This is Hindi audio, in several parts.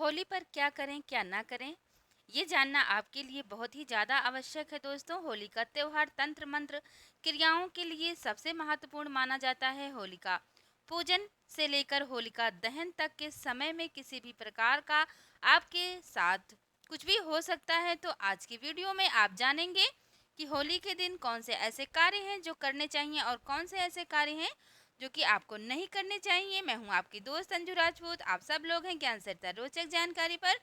होली पर क्या करें क्या ना करें, ये जानना आपके लिए बहुत ही ज़्यादा आवश्यक है दोस्तों। होली का त्यौहार तंत्र मंत्र क्रियाओं के लिए सबसे महत्वपूर्ण माना जाता है। होलिका पूजन से लेकर होलिका दहन तक के समय में किसी भी प्रकार का आपके साथ कुछ भी हो सकता है। तो आज की वीडियो में आप जानेंगे कि होली के दिन कौन से ऐसे कार्य हैं जो करने चाहिए और कौन से ऐसे कार्य हैं जो कि आपको नहीं करने चाहिए। मैं हूं आपकी दोस्त अंजू राजपूत। आप सब लोग हैं ज्ञान सरिता रोचक जानकारी पर।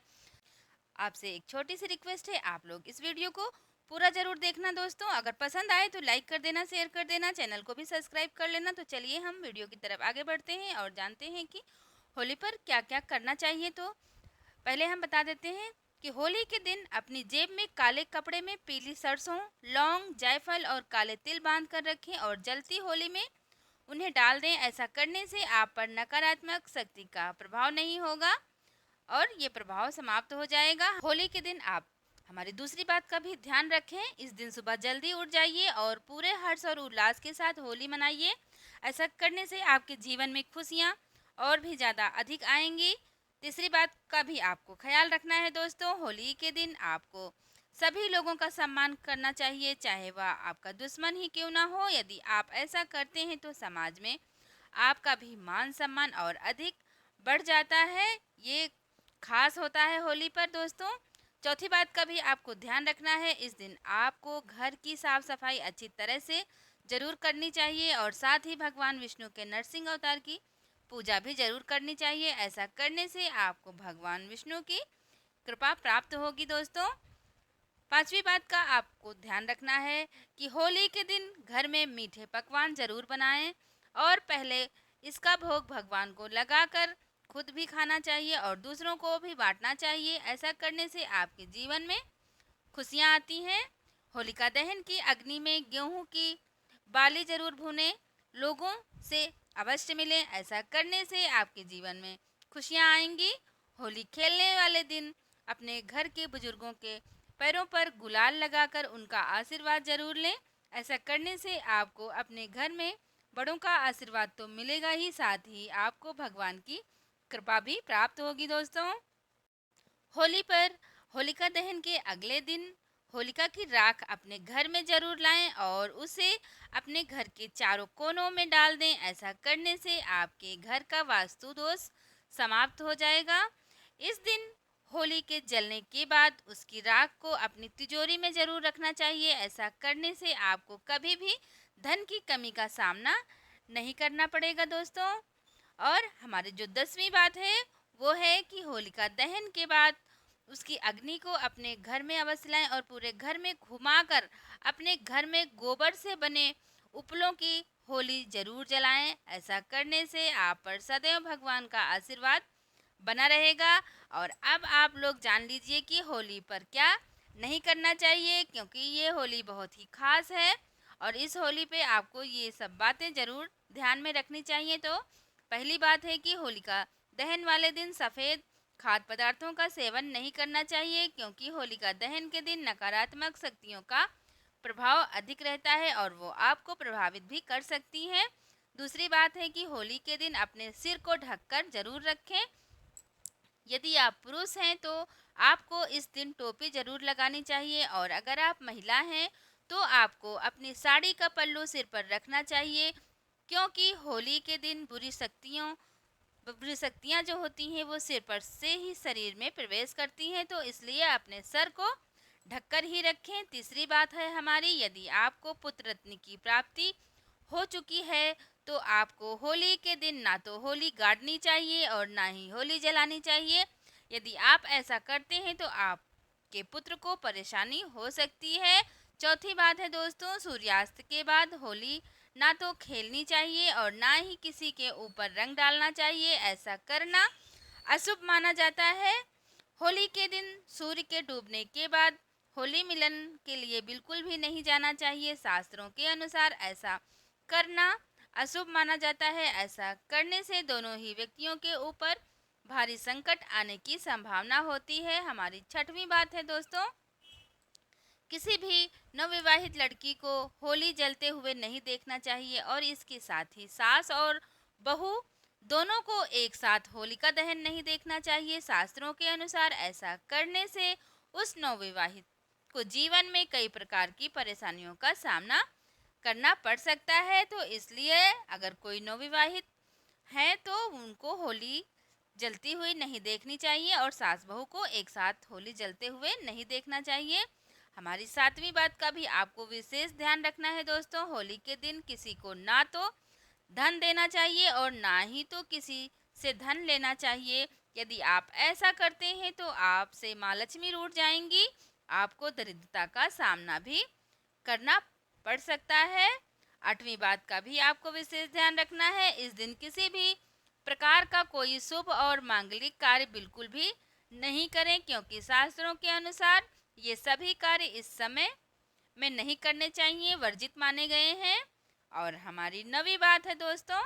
आपसे एक छोटी सी रिक्वेस्ट है, आप लोग इस वीडियो को पूरा जरूर देखना दोस्तों। अगर पसंद आए तो लाइक कर देना, शेयर कर देना, चैनल को भी सब्सक्राइब कर लेना। तो चलिए हम वीडियो की तरफ आगे बढ़ते हैं और जानते हैं कि होली पर क्या क्या करना चाहिए। तो पहले हम बता देते हैं कि होली के दिन अपनी जेब में काले कपड़े में पीली सरसों, लौंग, जायफल और काले तिल बांध कर रखें और जलती होली में उन्हें डाल दें। ऐसा करने से आप पर नकारात्मक शक्ति का प्रभाव नहीं होगा और ये प्रभाव समाप्त हो जाएगा। होली के दिन आप हमारी दूसरी बात का भी ध्यान रखें। इस दिन सुबह जल्दी उठ जाइए और पूरे हर्ष और उल्लास के साथ होली मनाइए। ऐसा करने से आपके जीवन में खुशियाँ और भी ज़्यादा अधिक आएंगी। तीसरी बात का भी आपको ख्याल रखना है दोस्तों। होली के दिन आपको सभी लोगों का सम्मान करना चाहिए, चाहे वह आपका दुश्मन ही क्यों ना हो। यदि आप ऐसा करते हैं तो समाज में आपका भी मान सम्मान और अधिक बढ़ जाता है। ये खास होता है होली पर दोस्तों। चौथी बात का भी आपको ध्यान रखना है। इस दिन आपको घर की साफ सफाई अच्छी तरह से जरूर करनी चाहिए और साथ ही भगवान विष्णु के नरसिंह अवतार की पूजा भी जरूर करनी चाहिए। ऐसा करने से आपको भगवान विष्णु की कृपा प्राप्त होगी दोस्तों। पांचवी बात का आपको ध्यान रखना है कि होली के दिन घर में मीठे पकवान जरूर बनाएं और पहले इसका भोग भगवान को लगाकर खुद भी खाना चाहिए और दूसरों को भी बांटना चाहिए। ऐसा करने से आपके जीवन में खुशियाँ आती हैं। होलिका दहन की अग्नि में गेहूं की बाली जरूर भूनें, लोगों से अवश्य मिलें। ऐसा करने से आपके जीवन में खुशियाँ आएंगी। होली खेलने वाले दिन अपने घर के बुजुर्गों के पैरों पर गुलाल लगाकर उनका आशीर्वाद जरूर लें। ऐसा करने से आपको अपने घर में बड़ों का आशीर्वाद तो मिलेगा ही, साथ ही आपको भगवान की कृपा भी प्राप्त होगी दोस्तों। होली पर होलिका दहन के अगले दिन होलिका की राख अपने घर में जरूर लाएं और उसे अपने घर के चारों कोनों में डाल दें। ऐसा करने से आपके घर का वास्तु दोष समाप्त हो जाएगा। इस दिन होली के जलने के बाद उसकी राख को अपनी तिजोरी में जरूर रखना चाहिए। ऐसा करने से आपको कभी भी धन की कमी का सामना नहीं करना पड़ेगा दोस्तों। और हमारी जो 10वीं बात है वो है कि होलिका दहन के बाद उसकी अग्नि को अपने घर में अवश्य लाएं और पूरे घर में घुमाकर अपने घर में गोबर से बने उपलों की होली जरूर जलाएं। ऐसा करने से आप पर सदैव भगवान का आशीर्वाद बना रहेगा। और अब आप लोग जान लीजिए कि होली पर क्या नहीं करना चाहिए, क्योंकि ये होली बहुत ही खास है और इस होली पे आपको ये सब बातें जरूर ध्यान में रखनी चाहिए। तो पहली बात है कि होलिका दहन वाले दिन सफ़ेद खाद्य पदार्थों का सेवन नहीं करना चाहिए, क्योंकि होलिका दहन के दिन नकारात्मक शक्तियों का प्रभाव अधिक रहता है और वो आपको प्रभावित भी कर सकती हैं। दूसरी बात है कि होली के दिन अपने सिर को ढककर जरूर रखें। यदि आप पुरुष हैं तो आपको इस दिन टोपी जरूर लगानी चाहिए और अगर आप महिला हैं तो आपको अपनी साड़ी का पल्लू सिर पर रखना चाहिए, क्योंकि होली के दिन बुरी शक्तियाँ जो होती हैं वो सिर पर से ही शरीर में प्रवेश करती हैं, तो इसलिए अपने सर को ढककर ही रखें। तीसरी बात है हमारी, यदि आपको पुत्र रत्न की प्राप्ति हो चुकी है तो आपको होली के दिन ना तो होली गाड़नी चाहिए और ना ही होली जलानी चाहिए। यदि आप ऐसा करते हैं तो आपके पुत्र को परेशानी हो सकती है। चौथी बात है दोस्तों, सूर्यास्त के बाद होली ना तो खेलनी चाहिए और ना ही किसी के ऊपर रंग डालना चाहिए। ऐसा करना अशुभ माना जाता है। होली के दिन सूर्य के डूबने के बाद होली मिलन के लिए बिल्कुल भी नहीं जाना चाहिए। शास्त्रों के अनुसार ऐसा करना अशुभ माना जाता है। ऐसा करने से दोनों ही व्यक्तियों के ऊपर भारी संकट आने की संभावना होती है। हमारी छठवीं बात है दोस्तों, किसी भी नवविवाहित लड़की को होली जलते हुए नहीं देखना चाहिए और इसके साथ ही सास और बहू दोनों को एक साथ होलिका दहन नहीं देखना चाहिए। शास्त्रों के अनुसार ऐसा करने से उस नवविवाहित को जीवन में कई प्रकार की परेशानियों का सामना करना पड़ सकता है। तो इसलिए अगर कोई नवविवाहित है तो उनको होली जलती हुई नहीं देखनी चाहिए और सास बहू को एक साथ होली जलते हुए नहीं देखना चाहिए। हमारी सातवीं बात का भी आपको विशेष ध्यान रखना है दोस्तों। होली के दिन किसी को ना तो धन देना चाहिए और ना ही तो किसी से धन लेना चाहिए। यदि आप ऐसा करते हैं तो आपसे माँ लक्ष्मी रूठ जाएंगी, आपको दरिद्रता का सामना भी करना पड़ सकता है। आठवीं बात का भी आपको विशेष ध्यान रखना है। इस दिन किसी भी प्रकार का कोई शुभ और मांगलिक कार्य बिल्कुल भी नहीं करें, क्योंकि शास्त्रों के अनुसार ये सभी कार्य इस समय में नहीं करने चाहिए, वर्जित माने गए हैं। और हमारी नवी बात है दोस्तों,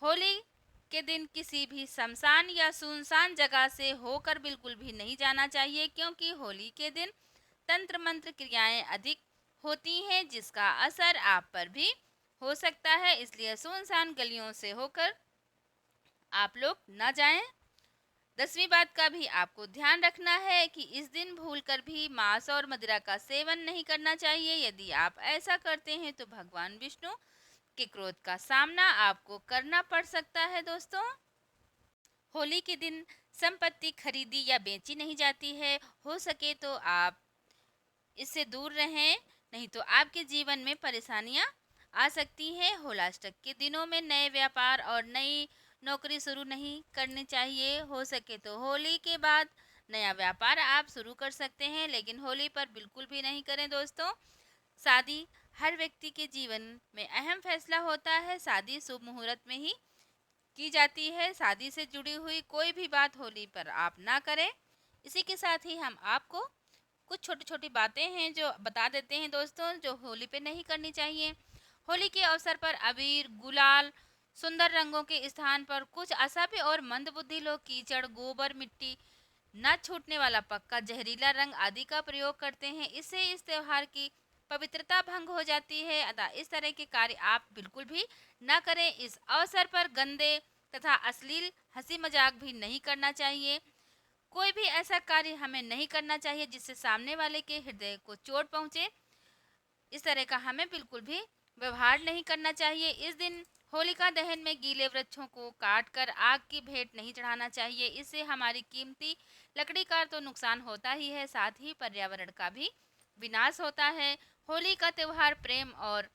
होली के दिन किसी भी शमशान या सुनसान जगह से होकर बिल्कुल भी नहीं जाना चाहिए, क्योंकि होली के दिन तंत्र मंत्र क्रियाएं अधिक होती हैं जिसका असर आप पर भी हो सकता है। इसलिए सुनसान गलियों से होकर आप लोग न जाएं। 10वीं बात का भी आपको ध्यान रखना है कि इस दिन भूलकर भी मांस और मदिरा का सेवन नहीं करना चाहिए। यदि आप ऐसा करते हैं तो भगवान विष्णु के क्रोध का सामना आपको करना पड़ सकता है दोस्तों। होली के दिन संपत्ति खरीदी या बेची नहीं जाती है। हो सके तो आप इससे दूर रहें, नहीं तो आपके जीवन में परेशानियां आ सकती हैं। होलाष्टक के दिनों में नए व्यापार और नई नौकरी शुरू नहीं करनी चाहिए। हो सके तो होली के बाद नया व्यापार आप शुरू कर सकते हैं, लेकिन होली पर बिल्कुल भी नहीं करें दोस्तों। शादी हर व्यक्ति के जीवन में अहम फैसला होता है। शादी शुभ मुहूर्त में ही की जाती है। शादी से जुड़ी हुई कोई भी बात होली पर आप ना करें। इसी के साथ ही हम आपको कुछ छोटी छोटी बातें हैं जो बता देते हैं दोस्तों, जो होली पे नहीं करनी चाहिए। होली के अवसर पर अबीर, गुलाल, सुंदर रंगों के स्थान पर कुछ असभ्य और मंदबुद्धि लोग कीचड़, गोबर, मिट्टी, न छूटने वाला पक्का, जहरीला रंग आदि का प्रयोग करते हैं। इससे इस त्योहार की पवित्रता भंग हो जाती है। अतः इस तरह के कार्य आप बिल्कुल भी न करें। इस अवसर पर गंदे तथा अश्लील हंसी मजाक भी नहीं करना चाहिए। कोई भी ऐसा कार्य हमें नहीं करना चाहिए जिससे सामने वाले के हृदय को चोट पहुंचे। इस तरह का हमें बिल्कुल भी व्यवहार नहीं करना चाहिए। इस दिन होलिका दहन में गीले वृक्षों को काटकर आग की भेंट नहीं चढ़ाना चाहिए। इससे हमारी कीमती लकड़ी का तो नुकसान होता ही है, साथ ही पर्यावरण का भी विनाश होता है। होली का त्यौहार प्रेम और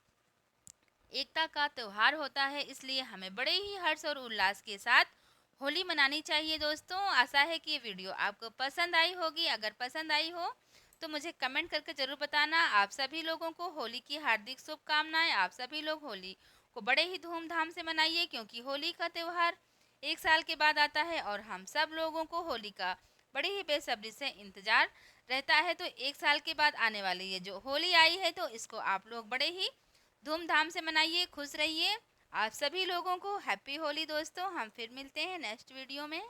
एकता का त्यौहार होता है, इसलिए हमें बड़े ही हर्ष और उल्लास के साथ होली मनानी चाहिए दोस्तों। आशा है कि ये वीडियो आपको पसंद आई होगी। अगर पसंद आई हो तो मुझे कमेंट करके ज़रूर बताना। आप सभी लोगों को होली की हार्दिक शुभकामनाएं। आप सभी लोग होली को बड़े ही धूमधाम से मनाइए, क्योंकि होली का त्यौहार एक साल के बाद आता है और हम सब लोगों को होली का बड़ी ही बेसब्री से इंतज़ार रहता है। तो एक साल के बाद आने वाली ये जो होली आई है, तो इसको आप लोग बड़े ही धूमधाम से मनाइए, खुश रहिए। आप सभी लोगों को हैप्पी होली दोस्तों। हम फिर मिलते हैं नेक्स्ट वीडियो में।